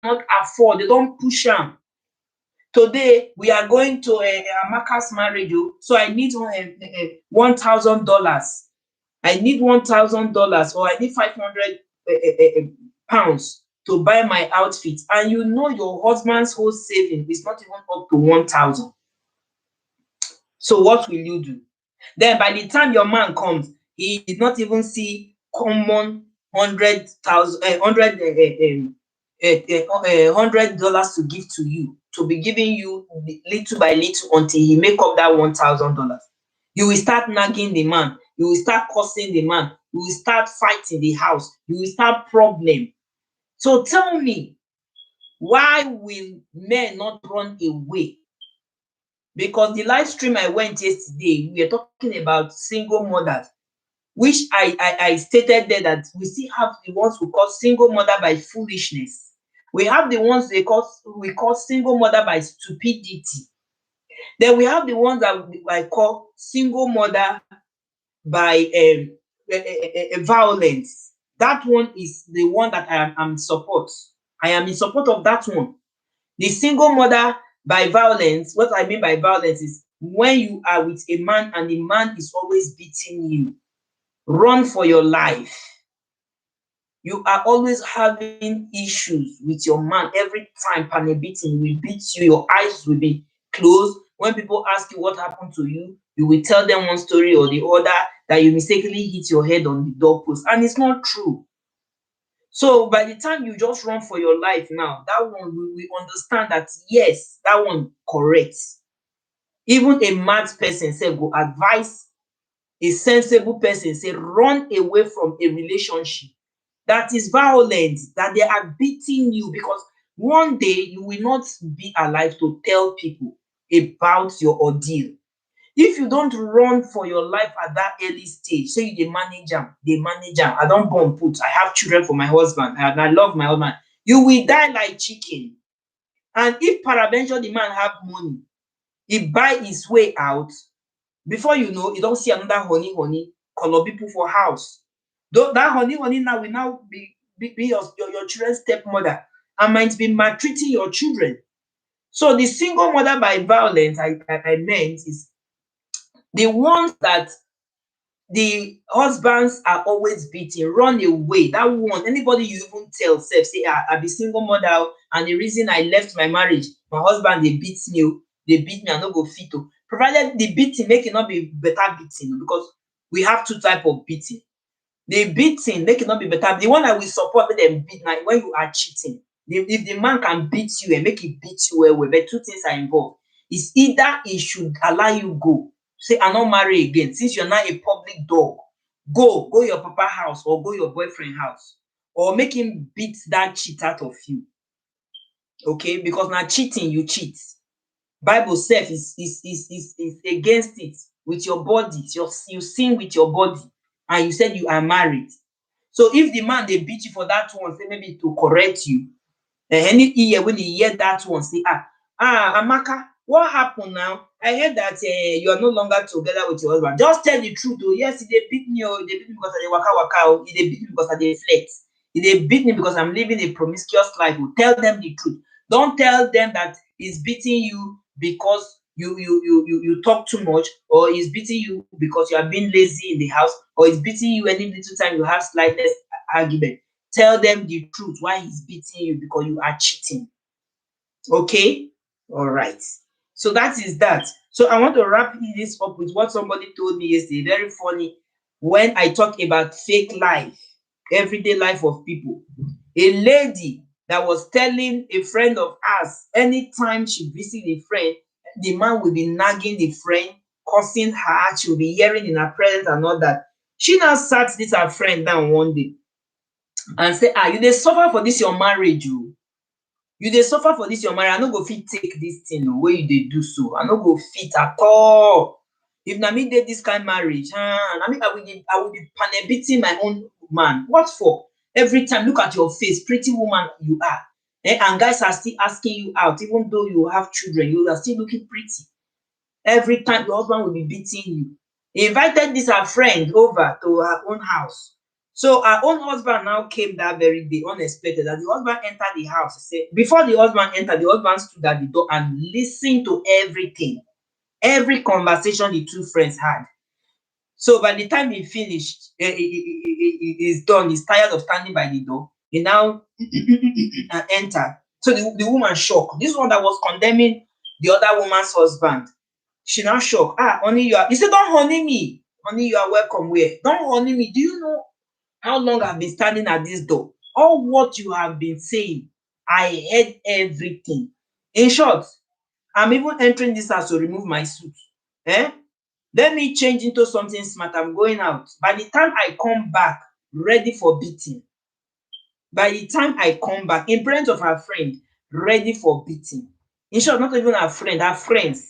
not afford. They don't push them. Today we are going to Amaka's marriage, so I need $1,000. I need $1,000 or I need 500 pounds to buy my outfit, and you know your husband's whole saving is not even up to 1,000. So what will you do? Then by the time your man comes, he did not even see common 100,000, $100 to give to you, to be giving you little by little until he make up that $1,000. You will start nagging the man. You will start cursing the man. You will start fighting the house. You will start problem. So tell me, why will men not run away? Because the live stream I went yesterday, we are talking about single mothers, which I stated there that we still have the ones who call single mother by foolishness. We have the ones we call single mother by stupidity. Then we have the ones that I call single mother by violence. That one is the one that I am in support. I am in support of that one. The single mother by violence, what I mean by violence is when you are with a man and the man is always beating you. Run for your life. You are always having issues with your man. Every time pan beating will beat you, your eyes will be closed. When people ask you what happened to you, you will tell them one story or the other that you mistakenly hit your head on the doorpost, and it's not true. So by the time you just run for your life now, that one we understand that yes, that one correct. Even a mad person say go advise a sensible person say run away from a relationship that is violent, that they are beating you, because one day you will not be alive to tell people about your ordeal. If you don't run for your life at that early stage, say you dey manage am, I don born put, I have children for my husband and I love my husband, you will die like chicken. And if peradventure the man have money, he buy his way out, before you know, you don see another honey color people for house. Though that honey now will now be your children's stepmother and might be maltreating your children. So the single mother by violence I meant is the ones that the husbands are always beating, run away. That one, anybody you even tell self say, I be single mother and the reason I left my marriage, my husband they beat me, I no go fit o. Provided the beating make it not be better beating, because we have two type of beating. The beating make it not be better. The one I will support make dem beat na when you are cheating. If the man can beat you and make it beat you well, but two things are involved. It's either he should allow you go, say I no marry again, since you're not a public dog, go your papa house or go your boyfriend house, or make him beat that cheat out of you. Okay, because now cheating, you cheat. Bible self is against it. With your body, you sin with your body, and you said you are married. So if the man they beat you for that one, say maybe to correct you, any ear when he hear that one, say Amaka, what happened now? I heard that you are no longer together with your husband. Just tell the truth. Oh, yes, they beat me. Oh, they beat me because I dey waka waka. Oh, they beat me because I dey flex. They beat me because I'm living a promiscuous life. Oh, tell them the truth. Don't tell them that he's beating you because you talk too much, or he's beating you because you are being lazy in the house, or he's beating you any little time you have slightest argument. Tell them the truth why he's beating you, because you are cheating. Okay? All right. So that is that. So I want to wrap this up with what somebody told me yesterday. Very funny. When I talk about fake life, everyday life of people. A lady that was telling a friend of ours, anytime she visit a friend, the man will be nagging the friend, cursing her, she will be hearing in her presence and all that. She now sat this her friend down one day and say, you dey suffer for this your marriage o. You dey suffer for dis your marriage, I no go fit take dis thing o wey you dey do so, I no go fit at all. If na me dey dis kind marriage, na me I will be panel beating my own man. What for? Every time, look at your face, pretty woman you are, and guys are still asking you out even though you have children, you are still looking pretty. Every time your husband will be beating you. He invited this her friend over to her own house. So her own husband now came that very day, unexpected. As the husband entered the house, he said, before the husband entered, the husband stood at the door and listened to everything, every conversation the two friends had. So by the time he finished, he's done, he's tired of standing by the door. He now entered. So the woman shocked. This one that was condemning the other woman's husband, she now shocked. Honey, you are. He said, don't honey me. Honey, you are welcome. Where? Don't honey me. Do you know how long I've been standing at this door? All what you have been saying, I heard everything. In short, I'm even entering this house to remove my suit. Let me change into something smart. I'm going out. By the time I come back, ready for beating. By the time I come back, in presence of her friend, ready for beating. In short, not even her friend, her friends.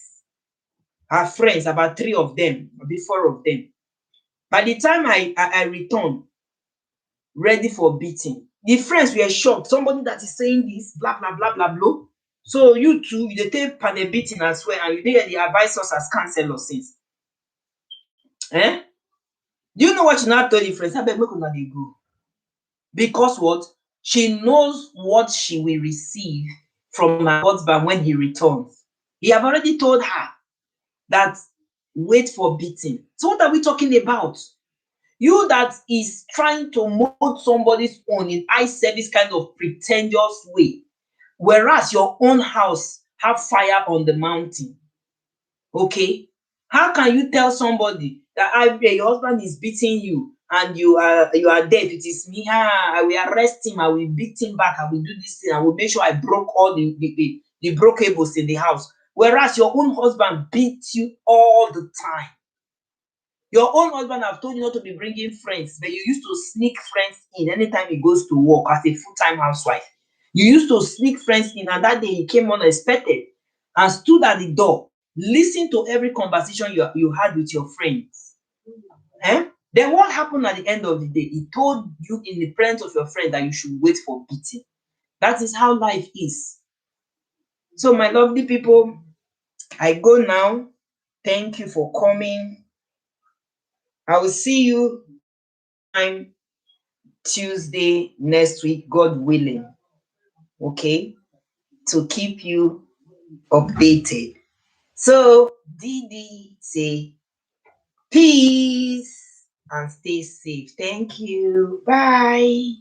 Her friends, about 3 of them, maybe 4 of them. By the time I return, ready for beating. The friends were shocked. Somebody that is saying this, blah, blah, blah, blah, blah. So you too, you dey take panel beating as well, and you dey the advise us as counselors since. Do you know what she now told the friends? Abeg, make una dey go. Because what? She knows what she will receive from her husband when he returns. He have already told her that wait for beating. So what are we talking about? You that is trying to mold somebody's own in eye service kind of pretentious way, whereas your own house have fire on the mountain. Okay? How can you tell somebody that your husband is beating you and you are deaf? It is me. I will arrest him, I will beat him back, I will do this thing, I will make sure I broke all the breakables in the house. Whereas your own husband beats you all the time. Your own husband have told you not to be bringing friends, but you used to sneak friends in anytime he goes to work as a full-time housewife. You used to sneak friends in, and that day he came unexpected and stood at the door, listened to every conversation you had with your friends. Then what happened at the end of the day? He told you in the presence of your friend that you should wait for beating. That is how life is. So my lovely people, I go now. Thank you for coming. I will see you time Tuesday next week, God willing. Okay, to keep you updated. So Didi say peace and stay safe. Thank you. Bye.